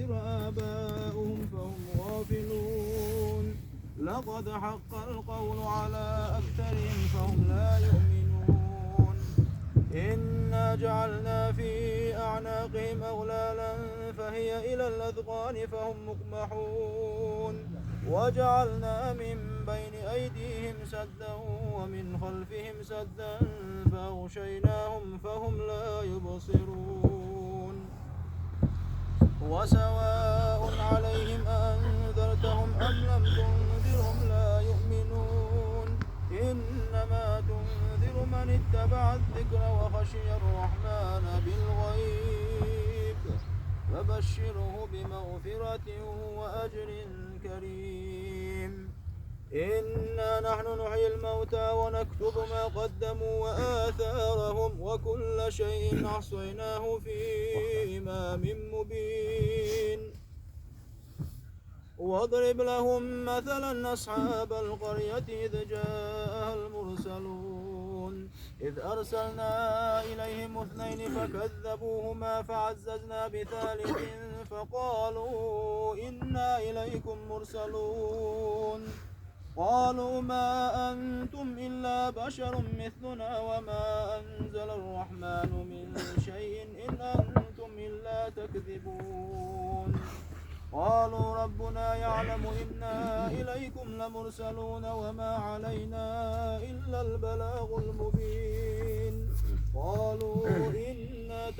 آباؤهم فهم غافلون لقد حق القول على أكثرهم فهم لا يؤمنون إنا جعلنا في أعناقهم أغلالا فهي إلى الأذقان فهم مقمحون وجعلنا من بين أيديهم سدا ومن خلفهم سدا فأغشيناهم فهم لا يبصرون وسواء عليهم أأنذرتهم أم لم تنذرهم لا يؤمنون إنما تنذر من اتبع الذكر وخشي الرحمن بالغيب فبشره بمغفرة وأجر كريم إنا نحن نحيي الموتى ونكتب ما قدموا وآثارهم وكل شيء أحصيناه في إمام مبين واضرب لهم مثلا أصحاب القرية إذ جاءها المرسلون إذ أرسلنا إليهم اثنين فكذبوهما فعززنا بثالث فقالوا إنا إليكم مرسلون قالوا ما أنتم إلا بشر مثلنا وما أنزل الرحمن من شيء إن أنتم إلا تكذبون قالوا ربنا يعلم إنا إليكم لمرسلون وما علينا إلا البلاغ المبين قالوا إنا